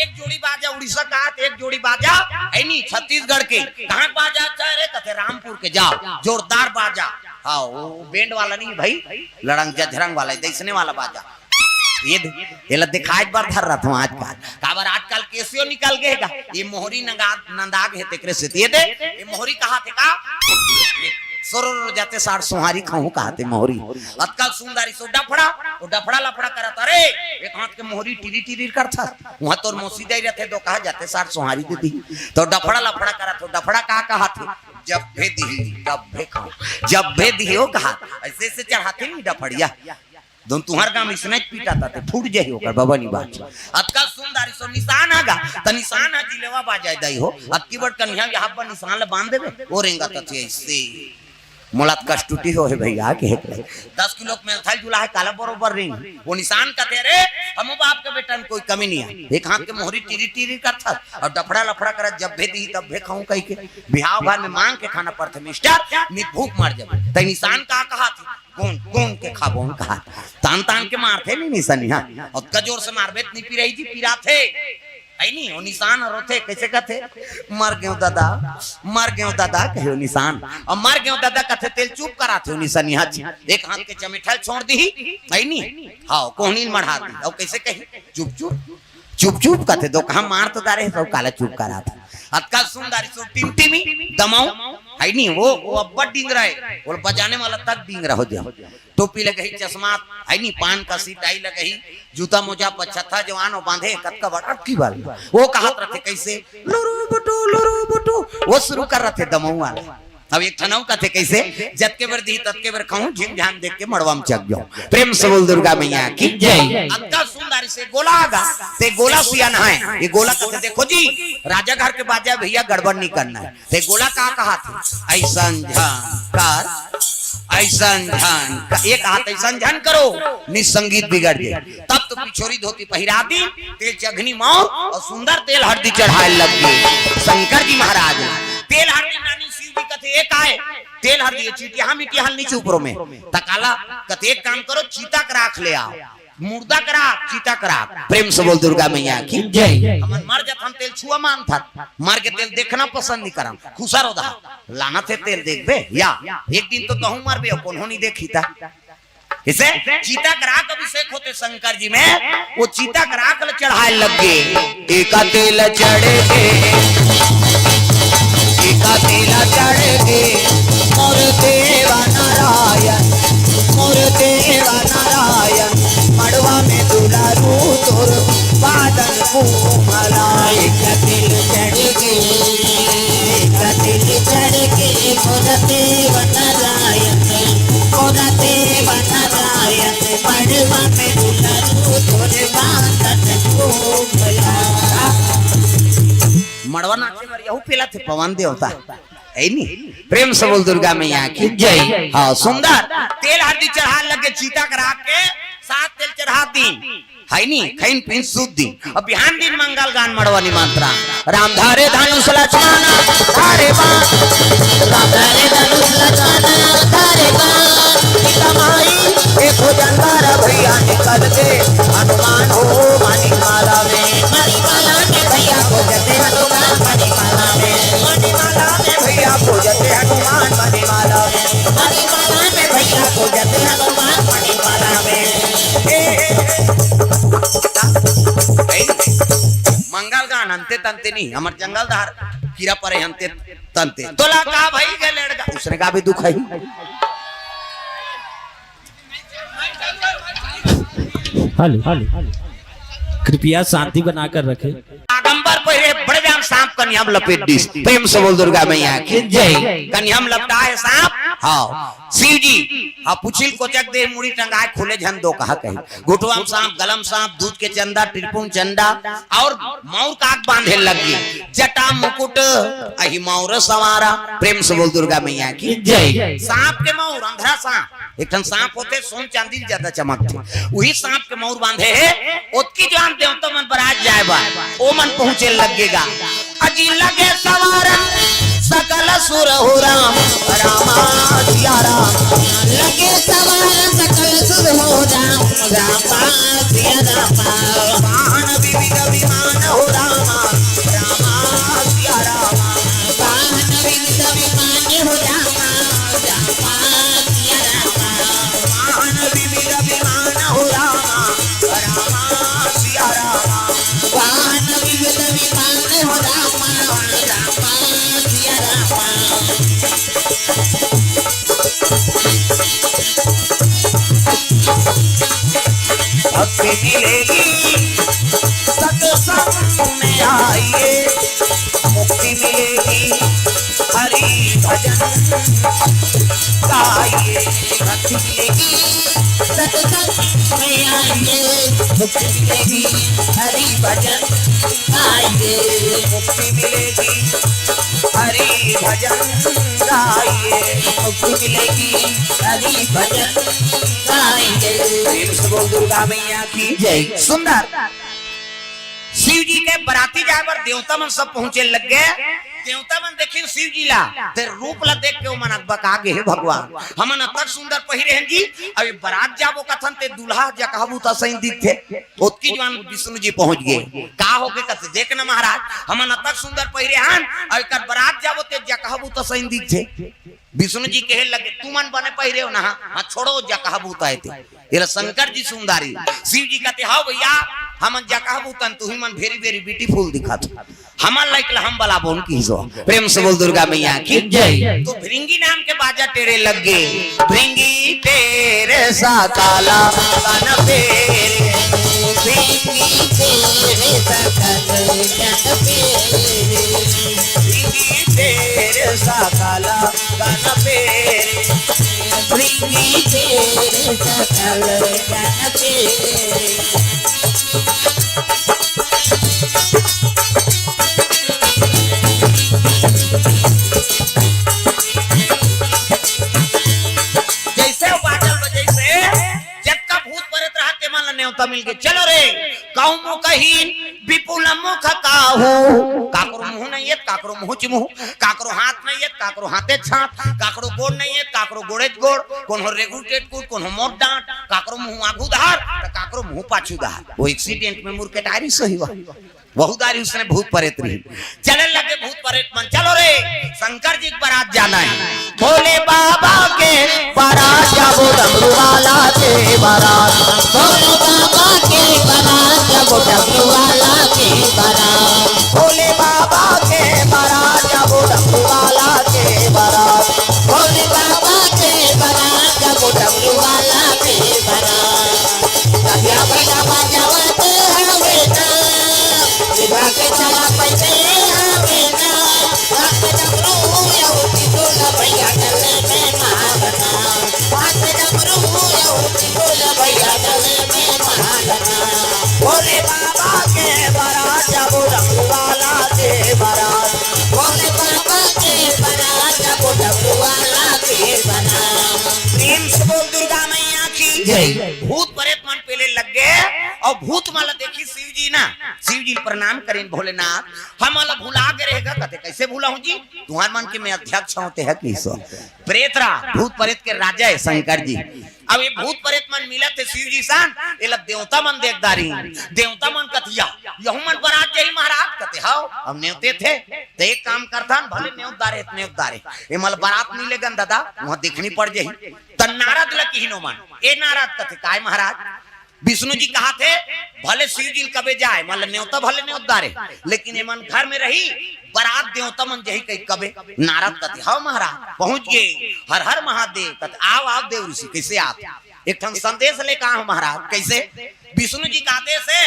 एक जोड़ी बाजा उड़ीसा का, एक जोड़ी बाजा ऐनी छत्तीसगढ़ के। कहाँ बाजा अच्छा है रे? कहते रामपुर के जाओ, जोरदार बाजा। हाँ वो बैंड वाला नहीं भाई, लड़ंग जझरंग वाला, दैसने वाला बाजा। ये दिखा एक बार धर रहा था आजकल काबर आजकल केसियो निकल गएगा। ये मोहरी नंदाग है तेरे से ये दे, ये मोहरी कहा थे का सोरो जाते सार सुहारी खाऊं कहते मोहरी। अतकल सुंदरी सो डफड़ा, वो डफड़ा लफड़ा करता रे एक हाथ के मोहरी टिरी टिरी करता। वहां तोर मौसी दे रहते दो कहा जाते सार सुहारी दीदी तो डफड़ा लफड़ा करा। तो डफड़ा कहा थे जब भे दी तब भे खाओ, जब भे दी हो कहा ऐसे से चढ़ाते नहीं डफड़िया दोन तुहर गांव इसने पीटाता थे फूट जाई होकर बाबा नी बात। अतका सुंदरी सो निशान आगा त निशान आ जिलेवा बाजाय दई हो। अतकी बड़ कन्या यहां पर निशान ले बांध देबे ओ रेंगा तथे ऐसे मुलात कष्टुटी हो है भैया के 10 किलो में थल जुला है काला बरोबर रिंग वो निशान का तेरे हम बाप के बेटा में कोई कमी नहीं है। एक हाथ के मोहरी टिरी टिरी करता और डफड़ा लफड़ा कर जब भे दी तब भे खाऊं कह के बिहाव घर में मांग के खाना पड़ता मिस्टर नित भूख मर जाए। त निशान का कहा थी कौन कौन के खाबो कहा तान तान के मारते नहीं निशानी। हां और कजोर से मारबे नहीं पिराई जी पिरा थे आई नहीं वो निशान और थे कैसे कहते मर गयो दादा कहो निशान और मर गयो दादा कहते तेल चुप करा थे निशानी। हाथ एक हाथ के चमेठल छोड़ दी आई नहीं हां कोहनी मढ़ा दी और कैसे कही चुप चुप कहते दो कहां मार तो दारे सब काला चुप करा था। अतका सुंदरी सो टिमटिमी दमाऊ है नहीं वो अब्बा डिंगरा है वो बजाने वाला तक डिंगरा हो जाओ। टोपी लगही चश्मा है नहीं पान का सीटाई लगही जूता मोजा पछत्ता जवान हो बांधे कत्का बड़ा की बाल वो कहत रहे कैसे लुरु बुटू वो शुरू कर रहे थे दमाऊ वाला। अब एक ठनाऊ का थे कैसे जत के बर दी तत के बर खाऊं झिम झाम देख के मड़वा में चक जाऊं। प्रेम से बोल दुर्गा मैया की जय। अतका सुंदरी से गोला आगा ते गोला सियाना है ये गोला कहते देखो जी राजा घर के बाजा भैया गड़बड़ नहीं करना है। ते गोला कहा थे ऐसन झन ऐसन झन एक हाथ ऐसन झन करो निसंगीत बिगड़ गए। तब तो पिछोरी धोती पहिरा दी तेल चघनी मार और सुंदर तेल हल्दी चढ़ाए लग गए। शंकर जी महाराज तेल हल्दी नानी शिव जी कथे एक आए तेल हल्दी चीटी हम मिट्टी हल नीचे ऊपरों में तकाला कथे एक काम करो चीता का राख ले आओ मुर्दा करा चीता करा। प्रेम से बोल दुर्गा मैया की जय। हमन मर जात हम तेल छुआ मान था मर के तेल देखना पसंद नहीं करम खुसर होदा लाना थे तेल देख बे या एक दिन तो कहूं मर बे कौन नहीं देखी था इसे चीता ग्राहक अभिषेक होते शंकर जी में वो चीता ग्राहक चढ़ाए लग गए। एका तेल चढ़े एका तेल चढ़े मोर देवा नारायण मड़वा में दुलारू तोर बादल को मलाई का दिल चढ़ के मोर देवा नारायण मड़वा में दुलारू तोर बादल को मलाई। मड़वा नाचे पर यहू पेला थे पवन देवता प्रेम से बोल दुर्गा मैया की जय। हाँ सुंदर तेल हल्दी चढ़ा लगे चीता करा के साथ तेल चढ़ा दी है नी खैन पिन सूद दी और बिहान दिन मंगल गान मड़वानी मात्रा राम धारे धनुष लक्ष्मण धारे बाण राम धारे धनुष लक्ष्मण धारे बाण सीता माई एक हो जानवर भैया निकल के हनुमान हो मणिमाला में भैया को जते हनुमान मणिमाला में भैया को जते हनुमान मणिमाला में भैया को जते हनुमान मणिमाला में। मंगल गान अंते तंते नहीं हमर जंगल धार कीड़ा परे अंते तंते तोला का भाई के लड़का उसने का भी दुख है। कृपया शांति बनाकर रखे। आगंबर पहले बड़े व्याम सांप कन्याम लपेट दी। प्रेम से बोल दुर्गा मैया की जय। कन्याम लपटा है सांप हाँ शिव जी हाँ पुछिल कोचक दे मुड़ी टंगाए खुले झन दो कहा कही घुटवाम सांप गलम सांप दूध के चंदा त्रिपुन चंदा और मौर काक बांधे लगी जटा मुकुट अहि मौर सवारा। प्रेम से बोल दुर्गा मैया की जय। सांप के मौर अंधरा सांप एक सांप होते सोन चांदी ज्यादा चमकते वही सांप के मौर बांधे है उसकी जान दे तो मन बराज जाए बा ओ मन पहुंचे लगेगा अजी लगे सवारन सकल सुर हो राम रामा सिया राम लगे सवारन सकल सुर हो राम रामा सिया राम विविध विमान हो राम रामा वाहन विविध विमान हो रामा रामा सिया रामा भक्ति मिलेगी सत्संग में आइए मुक्ति मिलेगी हरि भजन गाइए भक्ति मिलेगी सत्संग में आइए मुक्ति मिलेगी हरि भजन गाइए मुक्ति मिलेगी हरि भजन गाइए मुक्ति मिलेगी हरि भजन गाइए प्रेम से बोल दुर्गा मैया की जय। सुंदर शिव जी के बराती जाए पर देवता मन सब पहुंचे लग गए। देवता मन देखिए शिव जी ला ते रूप ला देख के मन अकबक आगे हे भगवान हमन अतर सुंदर पहिरे हैं जी। अभी बारात जाबो कथन ते दूल्हा जकहबू त सही दिख थे ओतकी जवान विष्णु जी पहुंच गए का हो के कथे देख ना महाराज हमन अतर सुंदर पहिरे हन और कर बारात जाबो ते जकहबू त सही दिख थे। विष्णु जी कहे लगे तू मन बने पहिरे हो ना हां छोड़ो जकहबू त थे ये शंकर जी सुंदरी शिव जी कहते हां भैया हमन जकहबू तन तू ही मन वेरी वेरी ब्यूटीफुल दिखा तू हमन लाइक हम बला बोन की जो प्रेम से बोल दुर्गा मैया की जय। तो भृंगी नाम के बाजा तेरे लग गए भृंगी तेरे सा काला कान पेरे भृंगी तेरे सा काला कान पेरे भृंगी तेरे सा काला कान पेरे भृंगी तेरे सा काला कान पेरे। न्योता मिल गए चलो रे कहूं मुंह कहीन विपुल मुख काहू काकरो मुंह नहीं है काकरो मुंह चिमुह काकरो हाथ नहीं है काकरो हाथे छाप काकरो गोड़ नहीं है काकरो गोड़े गोड़ कोन हो रेगू टेटकुट कोन हो मोट डांट काकरो मुंह आगू धार तो काकरो मुंह पाछू धार वो एक्सीडेंट में मुर के टायरी सही हुआ बहुत दारी उसने भूत प्रेत रही चलने लगे भूत प्रेत मन चलो रे शंकर जी की बारात जाना है भोले बाबा के बारात जाबो डमरू वाला के बारात भोले बाबा के बारात जाबो डमरू वाला के बारात भोले बाबा के बारात जाबो डमरू वाला के बारात भोले बाबा के बारात जाबो डमरू वाला के बारात कबिया बजा बजावते हवे ना विवाह के चला पैसे हवे ना हाथ डमरू या उठी डोला भैया गले में मारना हाथ डमरू या उठी डोला भैया गले में मारना भोले बाबा के बारात जाबो डमरू वाला के बारात भोले बाबा के बारात जाबो डमरू वाला के बारात। प्रेम से बोल दुर्गा मैया की जय। भूत प्रेत मन पहले लग गए और भूत माला देखी शिव जी ना शिव जी प्रणाम करें भोलेनाथ हम माला भुला के रहेगा कहते कैसे भूला हूं जी तुम्हारे मन के मैं अध्यक्ष होते है किसो प्रेतरा भूत प्रेत के राजा है शंकर जी। अब ये भूत प्रेत मन मिला थे शिव जी सान ये लग देवता मन देखदारी देवता मन कथिया यहू मन बारात जाई महाराज कहते हां हम नेवते थे तो एक काम करता भले नेवदारे ये मल बारात मिले गन दादा वहां देखनी पड़ जाई त नारद लकी हिनो मन ए नारद कहते काय महाराज विष्णु जी कहा थे भले शिव जी कबे जाए मतलब न्योता भले न्योतारे लेकिन मन घर में रही बारात देवता मन जही कही कबे नारद कहते हाँ महाराज पहुंच गए हर हर महादेव कहते आओ आओ देव ऋषि कैसे आप एक ठन संदेश लेकर आओ महाराज कैसे विष्णु जी का आदेश है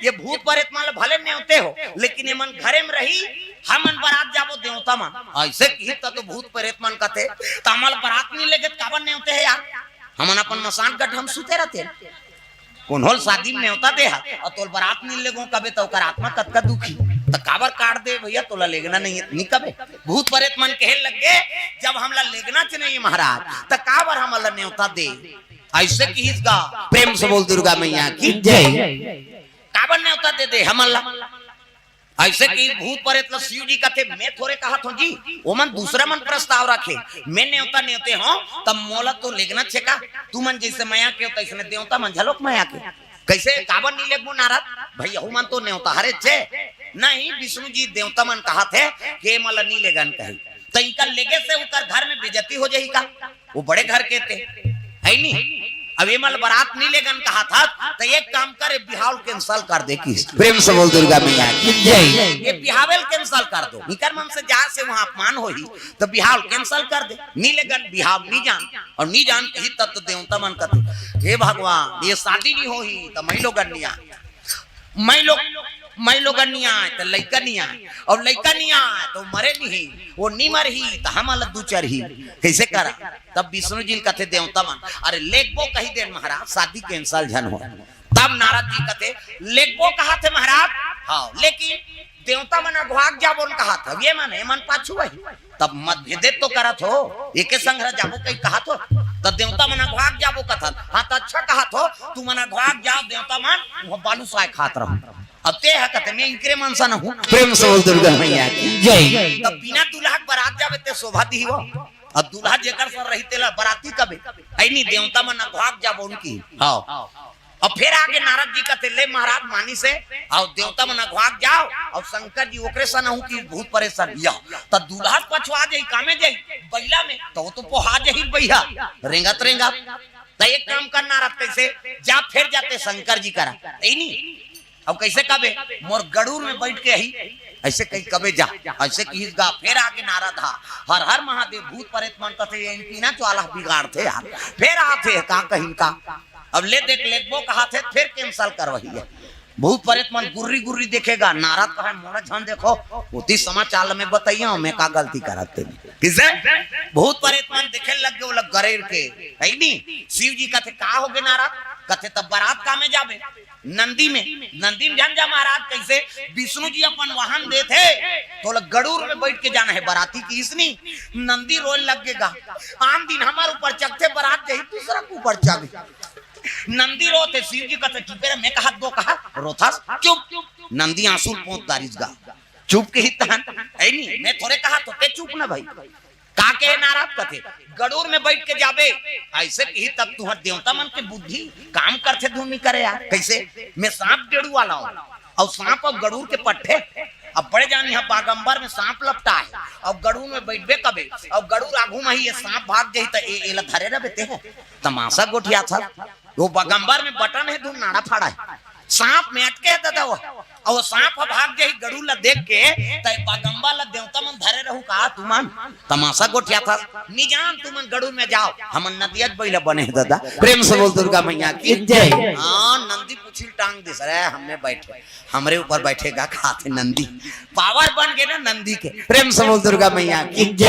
ये भूत प्रेत मान भले न्योते हो लेकिन ये मन घरे में रही हम मन बारात जाबो देवता मन ऐसे की तो भूत प्रेत मन कहते तो हमार बारात नहीं लेके काबर न्योते है यार हम अपन मसान गठ हम सुते रहते कोनहोल शादी में न्योता दे और तोल बारात नहीं लेगो कबे तो ओकर आत्मा कतका दुखी तो काबर काट दे भैया तोला लेगना नहीं कबे भूत प्रेत मन कहे लगे जब हमला लेगना च नहीं महाराज तो काबर हमला न्योता दे ऐसे की हिस्सा प्रेम से बोल दुर्गा मैया की जय काबर न्योता दे दे हमला ऐसे की भूत प्रेत शिव जी कहते मैं थोड़े कहा था जी वो मन दूसरा मन प्रस्ताव रखे मैं न्योता न्योते हो तब मोला तो लेगना छेका तू मन जैसे माया के होता इसने देवता मन झलोक माया के कैसे काबर नहीं लेगो नारद भैया मन तो न्योता हरे छे नहीं विष्णु जी देवता मन कहा थे कि मला नहीं लेगन कही तो इनका लेगे से उकर घर में बेइज्जती हो जाही का वो बड़े घर के थे है नहीं अब ये मल बारात नहीं लेगन कहा था तो एक काम करे बिहाव कैंसल कर दे की प्रेम से बोल दुर्गा मैया की जय। ये बिहावेल कैंसल कर दो निकर मन से जहाँ से वहाँ अपमान हो ही तो बिहाव कैंसल कर दे नहीं लेगन बिहाव नहीं जान और नहीं जान के ही तब तो देवता मन करते हे भगवान ये शादी नहीं हो ही तो मैं लोग मैं लोग नहीं आए तो लड़का नहीं आए और लड़का नहीं आए तो मरे नहीं वो नहीं मर ही तो हम अलग दू चर ही कैसे करा तब विष्णु जी कहते देवता मन अरे लेखबो कही दे महाराज शादी कैंसल झन हो तब नारद जी कहते लेखबो कहा थे महाराज हाँ लेकिन देवता मन अघवाग जाबो कहा था ये मन पाछू वही तब मतभेदे तो करत हो एके संग्रह जाबो कहीं कहा तो तब देवता मन अघवाग जाबो कथन हाँ तो अच्छा कहा तो तू मन अघवाग जाओ देवता मन वो बालू साय खात रहो अब ते है कहते मैं इनके मनसा न हूँ प्रेम से बोल दुर्गा मैया की जय। तब बिना दूल्हा के बारात जावे ते शोभा दी हो अब दूल्हा जेकर सर रही तेला बाराती कबे ऐनी देवता मन अघवाग जाबो उनकी हाँ अब फिर आगे नारद जी कहते ले महाराज मानी से और देवता मन अघवाग जाओ और शंकर जी ओकरे सन हूँ कि बहुत परेशान या तो दूल्हा पछवा जाई कामे जाई बैला में तो पोहा जाई बैया रेंगत तो एक काम कर नारद कैसे जा फिर जाते शंकर जी करा नहीं अब कैसे कबे मोर गड़ूर में बैठ के ही ऐसे कहीं कबे जा ऐसे कहीं गा फिर आगे नारद हा हर हर महादेव भूत प्रेत मन कहते इनकी चौला बिगाड़ थे यार फिर आते का कहीं का अब ले देख लेखबो कहा थे फिर कैंसल करवाई है भूत प्रेत मन गुर्री गुर्री देखेगा नारद कहा मोरा झन देखो उसी समाचार में बताइए मैं का गलती कराते किसे भूत प्रेत मन देखे लग गए वो लग गरेर के है नहीं शिव जी कहते का हो गए नारद कहते तब बारात का में जाबे नंदी में जान जा महाराज कैसे विष्णु जी अपन वाहन दे थे तो गड़ूर में बैठ के जाना है बाराती की इसनी नंदी रोल लगेगा आम दिन हमारे ऊपर चकते बारात जाही दूसरा के ऊपर चढ़ नंदी रोते शिव जी कहते चुपे मैं कहा दो कहा रोथा चुप नंदी आंसू पोंत दारिस गा चुप के ही तहन है नहीं मैं थोड़े कहा तो ते चुप ना भाई काके नाराज कथे गड़ूर में बैठ के जाबे ऐसे ही तब तुहर देवता मन के बुद्धि काम करते धूनी करे यार कैसे मैं सांप डेड़ू वाला हूँ और सांप अब गड़ूर के पट्टे अब बड़े जानी है बागंबर में सांप लपटा है अब गड़ूर में बैठबे कबे अब गड़ूर आगू में ही ये सांप भाग जाई तो एला धरे रह बेते हैं तमाशा गोठिया था वो बागंबर में बटन है धूम नाड़ा फाड़ा है सांप में अटके दादा वो और वो सांप भाग जाई गड़ू ला देख के तय बागंबा ला देवता मन धरे रहू का तुमन तमाशा गोठिया था निजान तुमन गड़ू में जाओ हमन नदियत बैला बने दादा प्रेम से बोल दुर्गा मैया की जय। हाँ नंदी पुछिल टांग दिस रहे हमने बैठे हमरे ऊपर बैठेगा खाते नंदी पावर बन गए ना नंदी के प्रेम से बोल दुर्गा मैया की जय।